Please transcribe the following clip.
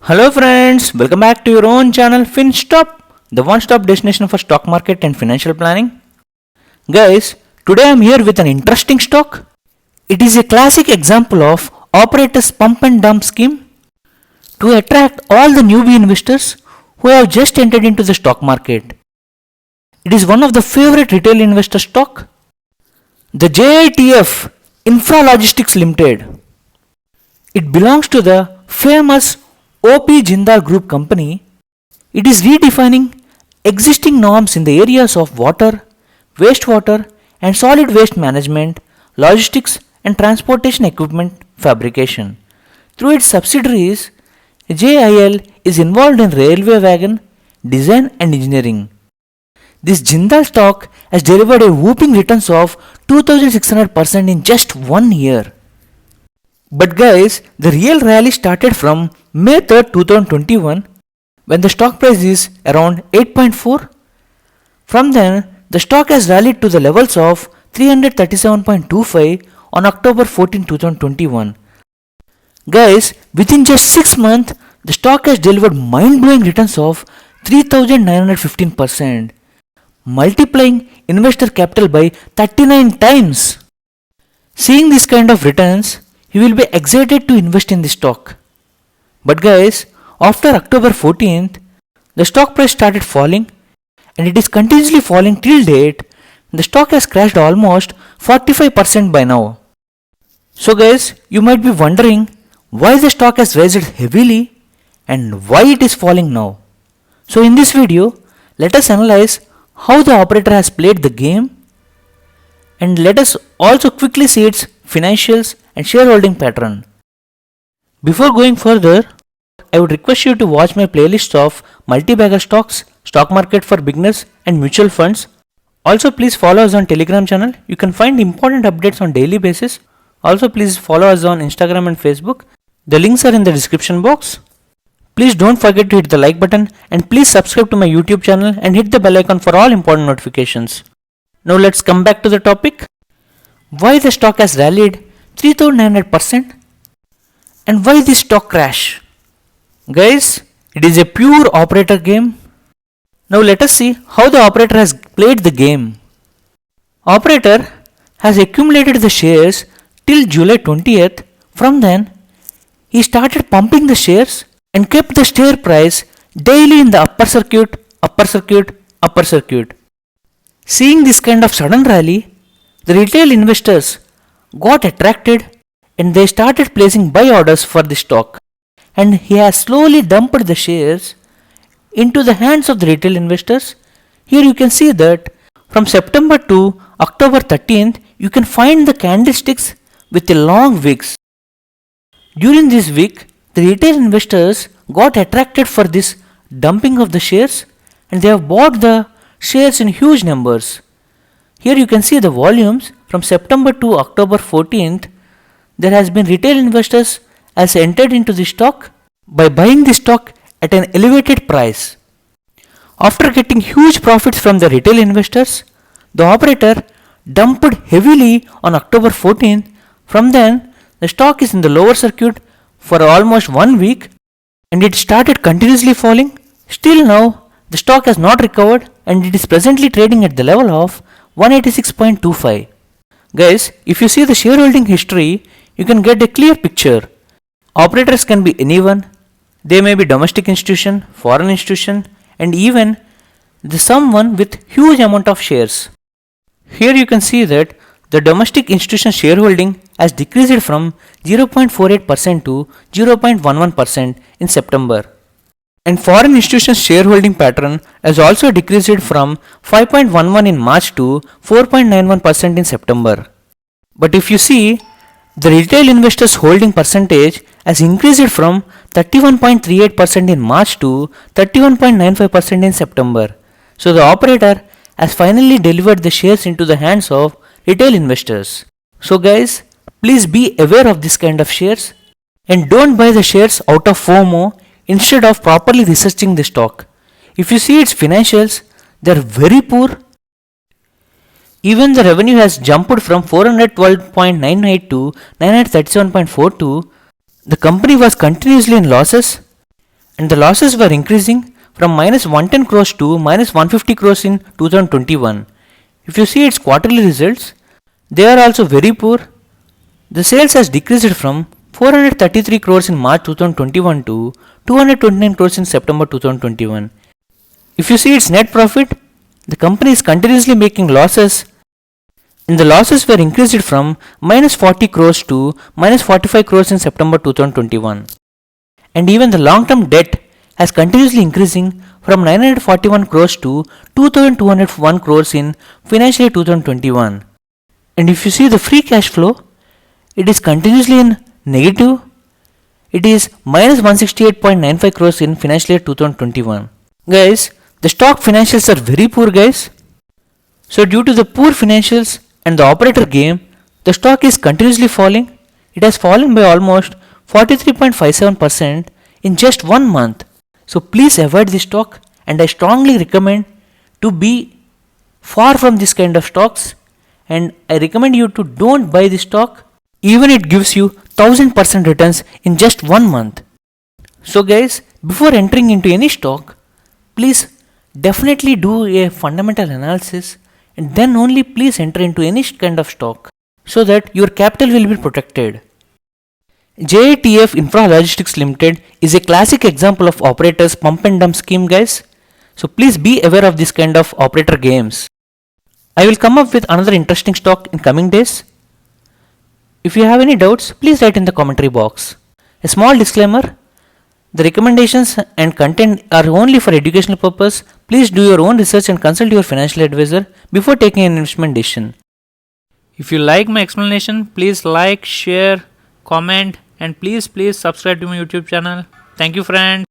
Hello friends, welcome back to your own channel FinStop, the one-stop destination for stock market and financial planning. Guys, today I am here with an interesting stock. It is a classic example of operators pump and dump scheme to attract all the newbie investors who have just entered into the stock market. It is one of the favorite retail investor stock, the JITF Infra Logistics Limited. It belongs to the famous OP Jindal Group company. It is redefining existing norms in the areas of water, wastewater, and solid waste management, logistics, and transportation equipment fabrication. Through its subsidiaries, JIL is involved in railway wagon design and engineering. This Jindal stock has delivered a whooping returns of 2600% in just 1 year. But guys, the real rally started from May 3rd, 2021 when the stock price is around 8.4. From then, the stock has rallied to the levels of 337.25 on October 14, 2021. Guys, within just 6 months, the stock has delivered mind-blowing returns of 3915%, multiplying investor capital by 39 times. Seeing this kind of returns, you will be excited to invest in this stock. But guys, after October 14th, the stock price started falling and it is continuously falling till date. The stock has crashed almost 45% by now. So guys, you might be wondering why the stock has raised heavily and why it is falling now. So in this video, let us analyze how the operator has played the game, and let us also quickly see its financials and shareholding pattern. Before going further, I would request you to watch my playlist of multi-bagger stocks, stock market for beginners, and mutual funds. Also, please follow us on Telegram channel. You can find important updates on daily basis. Also, please follow us on Instagram and Facebook. The links are in the description box. Please don't forget to hit the like button and please subscribe to my YouTube channel and hit the bell icon for all important notifications. Now let's come back to the topic. Why the stock has rallied 3900% and why this stock crash? Guys, it is a pure operator game. Now let us see how the operator has played the game. Operator has accumulated the shares till July 20th. From then, he started pumping the shares and kept the share price daily in the upper circuit, upper circuit, upper circuit. Seeing this kind of sudden rally, the retail investors got attracted and they started placing buy orders for the stock, and he has slowly dumped the shares into the hands of the retail investors. Here you can see that from September to October 13th, you can find the candlesticks with the long wicks. During this week, the retail investors got attracted for this dumping of the shares and they have bought the shares in huge numbers. Here you can see the volumes from September to October 14th. There has been retail investors has entered into the stock by buying the stock at an elevated price. After getting huge profits from the retail investors, the operator dumped heavily on October 14th. From then, the stock is in the lower circuit for almost 1 week and it started continuously falling. Still now, the stock has not recovered and it is presently trading at the level of 186.25. Guys, if you see the shareholding history, you can get a clear picture. Operators can be anyone. They may be domestic institution, foreign institution, and even someone with huge amount of shares. Here you can see that the domestic institution shareholding has decreased from 0.48% to 0.11% in September. And foreign institutions shareholding pattern has also decreased from 5.11 in March to 4.91% in September. But if you see, the retail investors holding percentage has increased from 31.38% in March to 31.95% in September. So the operator has finally delivered the shares into the hands of retail investors. So guys, please be aware of this kind of shares and don't buy the shares out of FOMO instead of properly researching the stock. If you see its financials, they are very poor. Even the revenue has jumped from 412.98 to 937.42. The company was continuously in losses and the losses were increasing from minus 110 crores to minus 150 crores in 2021. If you see its quarterly results, they are also very poor. The sales has decreased from 433 crores in March 2021 to 229 crores in September 2021. If you see its net profit, the company is continuously making losses, and the losses were increased from minus 40 crores to minus 45 crores in September 2021. And even the long-term debt has continuously increasing from 941 crores to 2201 crores in financial year 2021. And if you see the free cash flow, it is continuously in negative. It is minus 168.95 crores in financial year 2021. Guys, the stock financials are very poor, guys. So due to the poor financials and the operator game, the stock is continuously falling. It has fallen by almost 43.57% in just 1 month. So please avoid this stock, and I strongly recommend to be far from this kind of stocks, and I recommend you to don't buy this stock even it gives you 1000% returns in just 1 month. So guys, before entering into any stock, please definitely do a fundamental analysis, and then only please enter into any kind of stock so that your capital will be protected. JATF Infra Logistics Limited is a classic example of operators pump and dump scheme, guys. So please be aware of this kind of operator games. I will come up with another interesting stock in coming days. If you have any doubts, please write in the commentary box. A small disclaimer: the recommendations and content are only for educational purpose. Please do your own research and consult your financial advisor before taking an investment decision. If you like my explanation, please like, share, comment, and please subscribe to my YouTube channel. Thank you, friends.